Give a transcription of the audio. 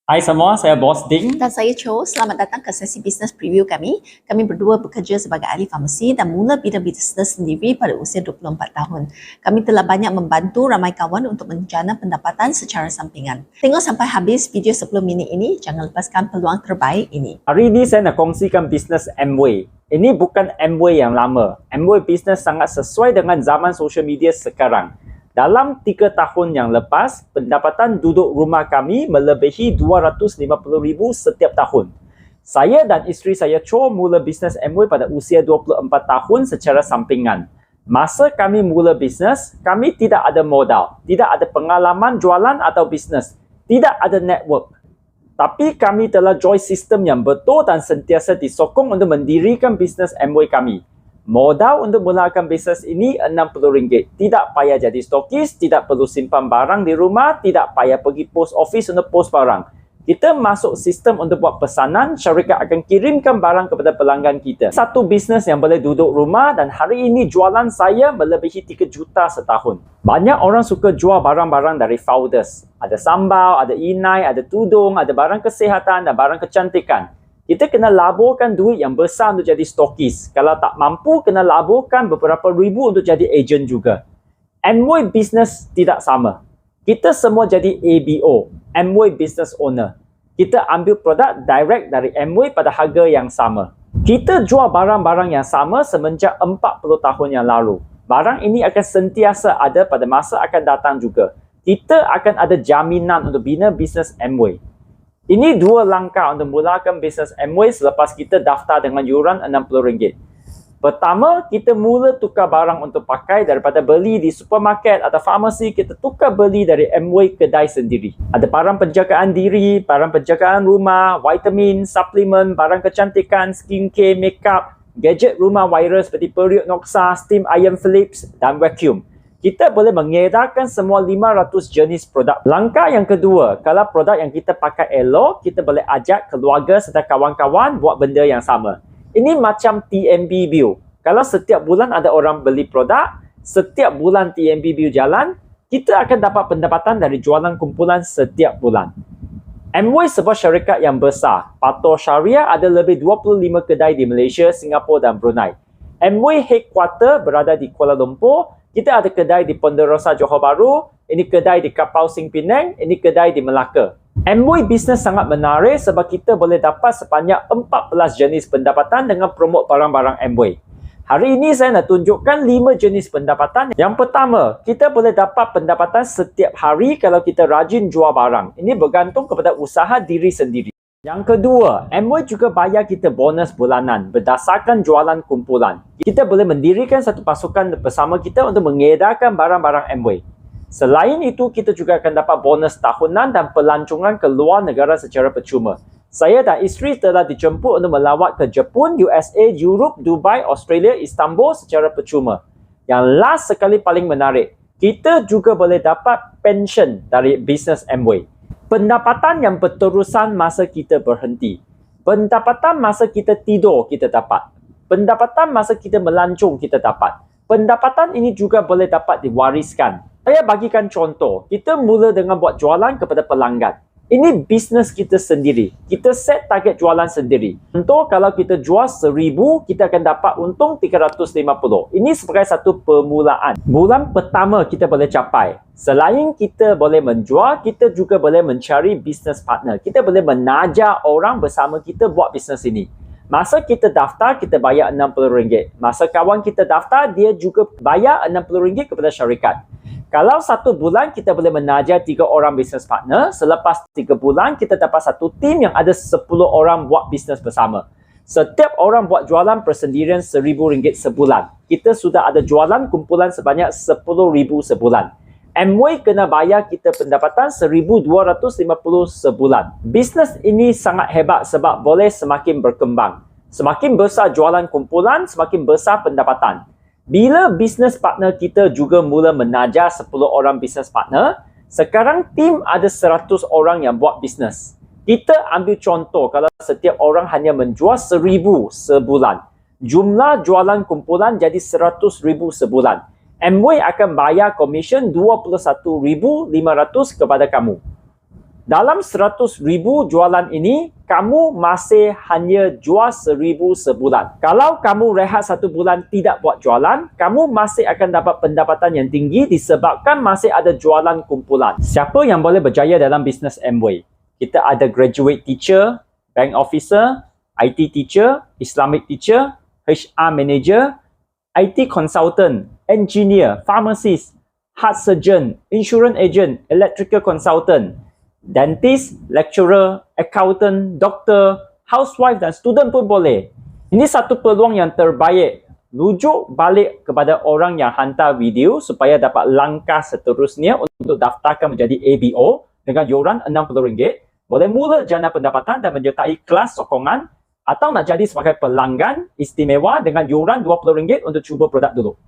Hai semua, saya Bos Ding. Dan saya Cho, selamat datang ke sesi bisnes preview kami. Kami berdua bekerja sebagai ahli farmasi dan mula bidang bisnes sendiri pada usia 24 tahun. Kami telah banyak membantu ramai kawan untuk menjana pendapatan secara sampingan. Tengok sampai habis video 10 minit ini, jangan lepaskan peluang terbaik ini. Hari ini saya nak kongsikan bisnes Amway. Ini bukan Amway yang lama. Amway bisnes sangat sesuai dengan zaman social media sekarang. Dalam 3 tahun yang lepas, pendapatan duduk rumah kami melebihi 250,000 setiap tahun. Saya dan isteri saya Cho mula bisnes Amway pada usia 24 tahun secara sampingan. Masa kami mula bisnes, kami tidak ada modal, tidak ada pengalaman jualan atau bisnes, tidak ada network. Tapi kami telah join sistem yang betul dan sentiasa disokong untuk mendirikan bisnes Amway kami. Modal untuk mulakan bisnes ini RM60. Tidak payah jadi stokis, tidak perlu simpan barang di rumah, tidak payah pergi post office untuk post barang. Kita masuk sistem untuk buat pesanan, syarikat akan kirimkan barang kepada pelanggan kita. Satu bisnes yang boleh duduk rumah dan hari ini jualan saya melebihi 3 juta setahun. Banyak orang suka jual barang-barang dari founders. Ada sambal, ada inai, ada tudung, ada barang kesihatan dan barang kecantikan. Kita kena laburkan duit yang besar untuk jadi stokis. Kalau tak mampu, kena laburkan beberapa ribu untuk jadi ejen juga. Amway Business tidak sama. Kita semua jadi ABO, Amway Business Owner. Kita ambil produk direct dari Amway pada harga yang sama. Kita jual barang-barang yang sama semenjak 40 tahun yang lalu. Barang ini akan sentiasa ada pada masa akan datang juga. Kita akan ada jaminan untuk bina bisnes Amway. Ini 2 langkah untuk mulakan bisnes Amway selepas kita daftar dengan yuran RM60. Pertama, kita mula tukar barang untuk pakai daripada beli di supermarket atau farmasi, kita tukar beli dari Amway kedai sendiri. Ada barang penjagaan diri, barang penjagaan rumah, vitamin, suplemen, barang kecantikan, skincare, makeup, gadget rumah wireless seperti periuk Noxa, steam iron Philips dan vacuum. Kita boleh mengedarkan semua 500 jenis produk. Langkah yang kedua, kalau produk yang kita pakai elok, kita boleh ajak keluarga serta kawan-kawan buat benda yang sama. Ini macam TNB Bill. Kalau setiap bulan ada orang beli produk, setiap bulan TNB Bill jalan, kita akan dapat pendapatan dari jualan kumpulan setiap bulan. Amway sebuah syarikat yang besar. Patuh Syariah ada lebih 25 kedai di Malaysia, Singapura dan Brunei. Amway headquarter berada di Kuala Lumpur. Kita ada kedai di Ponderosa, Johor Bahru. Ini kedai di Kapau Sing Penang. Ini kedai di Melaka. Amway bisnes sangat menarik sebab kita boleh dapat sebanyak 14 jenis pendapatan dengan promote barang-barang Amway. Hari ini saya nak tunjukkan 5 jenis pendapatan. Yang pertama, kita boleh dapat pendapatan setiap hari kalau kita rajin jual barang. Ini bergantung kepada usaha diri sendiri. Yang kedua, Amway juga bayar kita bonus bulanan berdasarkan jualan kumpulan. Kita boleh mendirikan satu pasukan bersama kita untuk mengedarkan barang-barang Amway. Selain itu, kita juga akan dapat bonus tahunan dan pelancongan ke luar negara secara percuma. Saya dan isteri telah dijemput untuk melawat ke Jepun, USA, Europe, Dubai, Australia, Istanbul secara percuma. Yang last sekali paling menarik, kita juga boleh dapat pension dari bisnes Amway. Pendapatan yang berterusan masa kita berhenti. Pendapatan masa kita tidur kita dapat. Pendapatan masa kita melancong kita dapat. Pendapatan ini juga boleh dapat diwariskan. Saya bagikan contoh. Kita mula dengan buat jualan kepada pelanggan. Ini bisnes kita sendiri. Kita set target jualan sendiri. Contoh, kalau kita jual 1,000, kita akan dapat untung 350. Ini sebagai satu permulaan. Bulan pertama kita boleh capai. Selain kita boleh menjual, kita juga boleh mencari bisnes partner. Kita boleh menajar orang bersama kita buat bisnes ini. Masa kita daftar, kita bayar RM60. Masa kawan kita daftar, dia juga bayar RM60 kepada syarikat. Kalau 1 bulan, kita boleh menajar 3 orang bisnes partner. Selepas 3 bulan, kita dapat satu tim yang ada 10 orang buat bisnes bersama. Setiap orang buat jualan persendirian RM1,000 sebulan. Kita sudah ada jualan kumpulan sebanyak RM10,000 sebulan. Amway kena bayar kita pendapatan RM1,250 sebulan. Bisnes ini sangat hebat sebab boleh semakin berkembang. Semakin besar jualan kumpulan, semakin besar pendapatan. Bila bisnes partner kita juga mula menajar 10 orang bisnes partner, sekarang tim ada 100 orang yang buat bisnes. Kita ambil contoh kalau setiap orang hanya menjual 1,000 sebulan. Jumlah jualan kumpulan jadi 100,000 sebulan. Amway akan bayar komisen 21,500 kepada kamu. Dalam 100,000 jualan ini, kamu masih hanya jual 1,000 sebulan. Kalau kamu rehat 1 bulan tidak buat jualan, kamu masih akan dapat pendapatan yang tinggi disebabkan masih ada jualan kumpulan. Siapa yang boleh berjaya dalam bisnes Amway? Kita ada graduate teacher, bank officer, IT teacher, Islamic teacher, HR manager, IT consultant, engineer, pharmacist, heart surgeon, insurance agent, electrical consultant, dentist, lecturer, accountant, doktor, housewife dan student pun boleh. Ini satu peluang yang terbaik. Rujuk balik kepada orang yang hantar video supaya dapat langkah seterusnya untuk daftarkan menjadi ABO dengan yuran RM60. Boleh mula jana pendapatan dan menyertai kelas sokongan atau nak jadi sebagai pelanggan istimewa dengan yuran RM20 untuk cuba produk dulu.